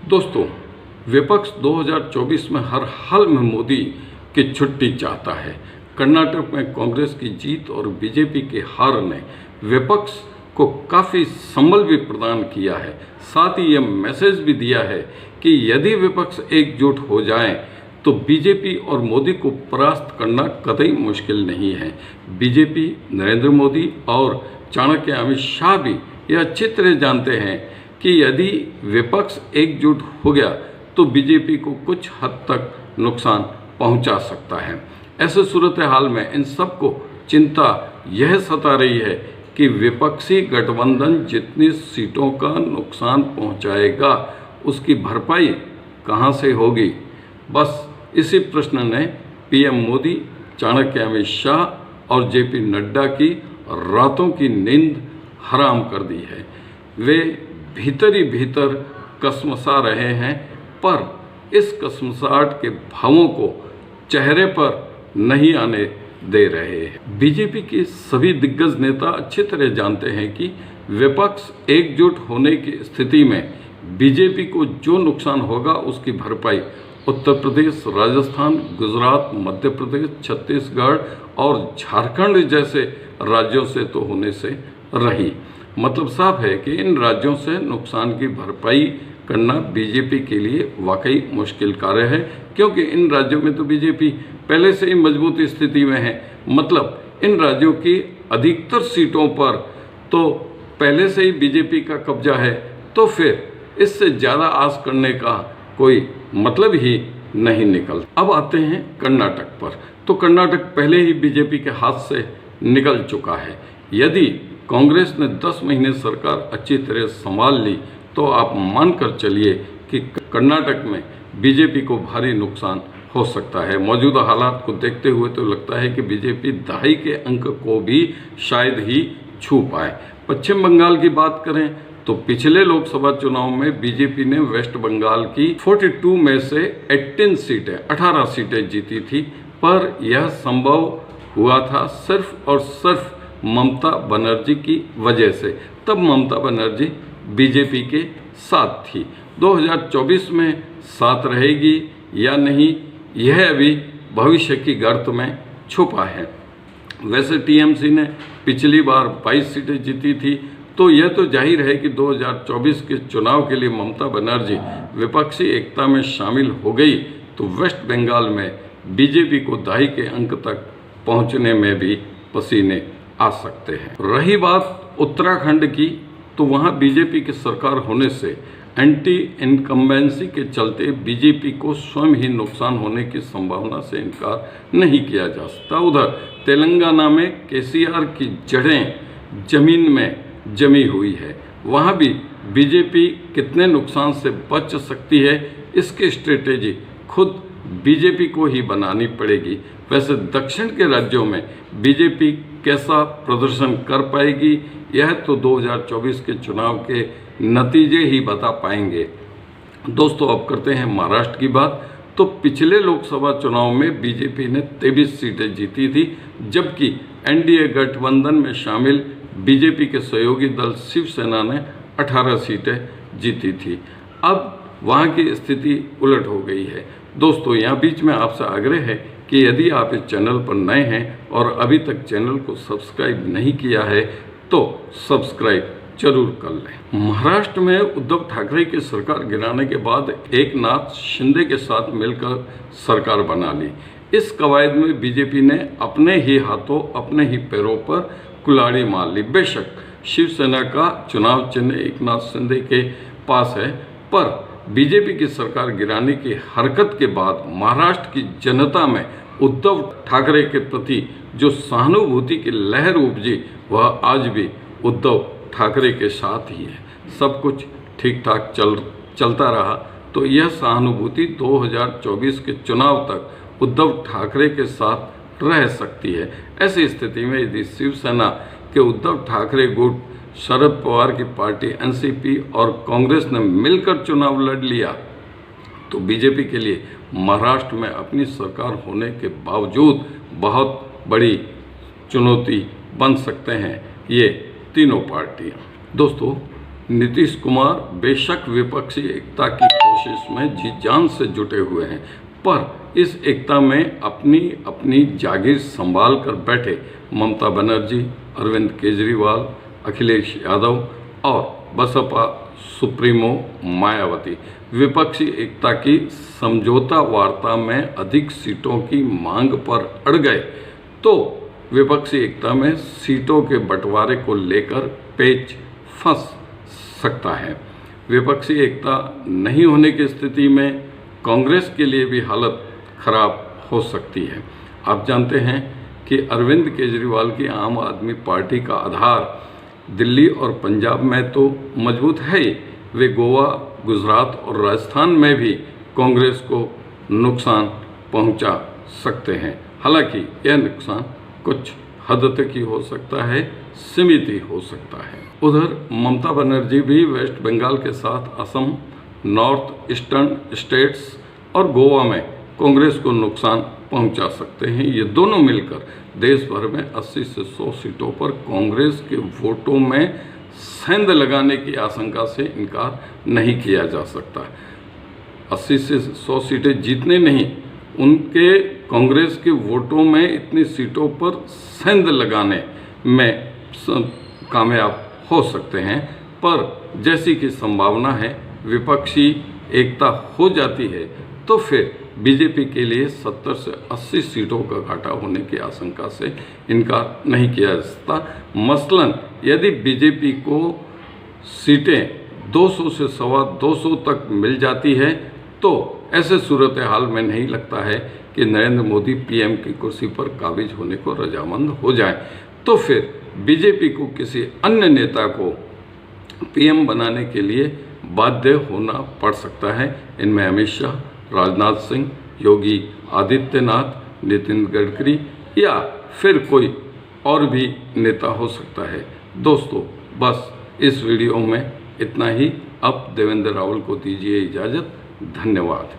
दोस्तों, विपक्ष 2024 में हर हाल में मोदी की छुट्टी चाहता है। कर्नाटक में कांग्रेस की जीत और बीजेपी की हार ने विपक्ष को काफ़ी संबल भी प्रदान किया है। साथ ही यह मैसेज भी दिया है कि यदि विपक्ष एकजुट हो जाए तो बीजेपी और मोदी को परास्त करना कतई मुश्किल नहीं है। बीजेपी, नरेंद्र मोदी और चाणक्य अमित शाह भी यह अच्छी तरह जानते हैं कि यदि विपक्ष एकजुट हो गया तो बीजेपी को कुछ हद तक नुकसान पहुंचा सकता है। ऐसे सूरत हाल में इन सबको चिंता यह सता रही है कि विपक्षी गठबंधन जितनी सीटों का नुकसान पहुंचाएगा उसकी भरपाई कहां से होगी। बस इसी प्रश्न ने पीएम मोदी, चाणक्य अमित शाह और जेपी नड्डा की रातों की नींद हराम कर दी है। वे भीतर ही भीतर कसमसा रहे हैं, पर इस कसमसाहट के भावों को चेहरे पर नहीं आने दे रहे हैं। बीजेपी के सभी दिग्गज नेता अच्छी तरह जानते हैं कि विपक्ष एकजुट होने की स्थिति में बीजेपी को जो नुकसान होगा उसकी भरपाई उत्तर प्रदेश, राजस्थान, गुजरात, मध्य प्रदेश, छत्तीसगढ़ और झारखंड जैसे राज्यों से तो होने से रही। मतलब साफ है कि इन राज्यों से नुकसान की भरपाई करना बीजेपी के लिए वाकई मुश्किल कार्य है, क्योंकि इन राज्यों में तो बीजेपी पहले से ही मजबूत स्थिति में है। मतलब इन राज्यों की अधिकतर सीटों पर तो पहले से ही बीजेपी का कब्जा है, तो फिर इससे ज़्यादा आस करने का कोई मतलब ही नहीं निकलता। अब आते हैं कर्नाटक पर। तो कर्नाटक पहले ही बीजेपी के हाथ से निकल चुका है। यदि कांग्रेस ने 10 महीने सरकार अच्छी तरह संभाल ली तो आप मानकर चलिए कि कर्नाटक में बीजेपी को भारी नुकसान हो सकता है। मौजूदा हालात को देखते हुए तो लगता है कि बीजेपी दहाई के अंक को भी शायद ही छू पाए। पश्चिम बंगाल की बात करें तो पिछले लोकसभा चुनाव में बीजेपी ने वेस्ट बंगाल की 42 में से 18 सीटें जीती थी, पर यह संभव हुआ था सिर्फ और सिर्फ ममता बनर्जी की वजह से। तब ममता बनर्जी बीजेपी के साथ थी। 2024 में साथ रहेगी या नहीं, यह अभी भविष्य की गर्त में छुपा है। वैसे टीएमसी ने पिछली बार 22 सीटें जीती थी, तो यह तो जाहिर है कि 2024 के चुनाव के लिए ममता बनर्जी विपक्षी एकता में शामिल हो गई तो वेस्ट बंगाल में बीजेपी को दहाई के अंक तक पहुंचने में भी पसीने आ सकते हैं। रही बात उत्तराखंड की, तो वहां बीजेपी की सरकार होने से एंटी इनकम्बेंसी के चलते बीजेपी को स्वयं ही नुकसान होने की संभावना से इनकार नहीं किया जा सकता। उधर तेलंगाना में केसीआर की जड़ें जमीन में जमी हुई है। वहां भी बीजेपी कितने नुकसान से बच सकती है, इसकी स्ट्रेटेजी खुद बीजेपी को ही बनानी पड़ेगी। वैसे दक्षिण के राज्यों में बीजेपी कैसा प्रदर्शन कर पाएगी, यह तो 2024 के चुनाव के नतीजे ही बता पाएंगे। दोस्तों, अब करते हैं महाराष्ट्र की बात। तो पिछले लोकसभा चुनाव में बीजेपी ने 23 सीटें जीती थी, जबकि एनडीए गठबंधन में शामिल बीजेपी के सहयोगी दल शिवसेना ने 18 सीटें जीती थी। अब वहां की स्थिति उलट हो गई है। दोस्तों, यहाँ बीच में आपसे आग्रह है कि यदि आप इस चैनल पर नए हैं और अभी तक चैनल को सब्सक्राइब नहीं किया है तो सब्सक्राइब जरूर कर लें। महाराष्ट्र में उद्धव ठाकरे की सरकार गिराने के बाद एकनाथ शिंदे के साथ मिलकर सरकार बना ली। इस कवायद में बीजेपी ने अपने ही हाथों, अपने ही पैरों पर कुल्हाड़ी मार ली। बेशक शिवसेना का चुनाव चिन्ह एकनाथ शिंदे के पास है, पर बीजेपी की सरकार गिराने की हरकत के बाद महाराष्ट्र की जनता में उद्धव ठाकरे के प्रति जो सहानुभूति की लहर उपजी, वह आज भी उद्धव ठाकरे के साथ ही है। सब कुछ ठीक ठाक चलता रहा तो यह सहानुभूति 2024 के चुनाव तक उद्धव ठाकरे के साथ रह सकती है। ऐसी स्थिति में यदि शिवसेना के उद्धव ठाकरे गुट, शरद पवार की पार्टी एनसीपी और कांग्रेस ने मिलकर चुनाव लड़ लिया तो बीजेपी के लिए महाराष्ट्र में अपनी सरकार होने के बावजूद बहुत बड़ी चुनौती बन सकते हैं ये तीनों पार्टियां। दोस्तों, नीतीश कुमार बेशक विपक्षी एकता की कोशिश में जी जान से जुटे हुए हैं, पर इस एकता में अपनी अपनी जागीर संभाल कर बैठे ममता बनर्जी, अरविंद केजरीवाल, अखिलेश यादव और बसपा सुप्रीमो मायावती विपक्षी एकता की समझौता वार्ता में अधिक सीटों की मांग पर अड़ गए तो विपक्षी एकता में सीटों के बंटवारे को लेकर पेच फंस सकता है। विपक्षी एकता नहीं होने की स्थिति में कांग्रेस के लिए भी हालत खराब हो सकती है। आप जानते हैं कि अरविंद केजरीवाल की आम आदमी पार्टी का आधार दिल्ली और पंजाब में तो मजबूत है ही, वे गोवा, गुजरात और राजस्थान में भी कांग्रेस को नुकसान पहुंचा सकते हैं। हालांकि यह नुकसान कुछ हद तक ही हो सकता है, सीमित ही हो सकता है। उधर ममता बनर्जी भी वेस्ट बंगाल के साथ असम, नॉर्थ ईस्टर्न स्टेट्स और गोवा में कांग्रेस को नुकसान पहुंचा सकते हैं। ये दोनों मिलकर देश भर में 80 से 100 सीटों पर कांग्रेस के वोटों में सेंध लगाने की आशंका से इनकार नहीं किया जा सकता। 80 से 100 सीटें जीतने नहीं, उनके कांग्रेस के वोटों में इतनी सीटों पर सेंध लगाने में कामयाब हो सकते हैं। पर जैसी कि संभावना है विपक्षी एकता हो जाती है तो फिर बीजेपी के लिए 70 से 80 सीटों का घाटा होने की आशंका से इनकार नहीं किया जा सकता। मसलन यदि बीजेपी को सीटें 200 से 225 तक मिल जाती है तो ऐसे सूरत हाल में नहीं लगता है कि नरेंद्र मोदी पीएम की कुर्सी पर काबिज होने को रजामंद हो जाए, तो फिर बीजेपी को किसी अन्य नेता को पीएम बनाने के लिए बाध्य होना पड़ सकता है। इनमें अमित शाह, राजनाथ सिंह, योगी आदित्यनाथ, नितिन गडकरी या फिर कोई और भी नेता हो सकता है। दोस्तों, बस इस वीडियो में इतना ही। अब देवेंद्र रावल को दीजिए इजाज़त। धन्यवाद।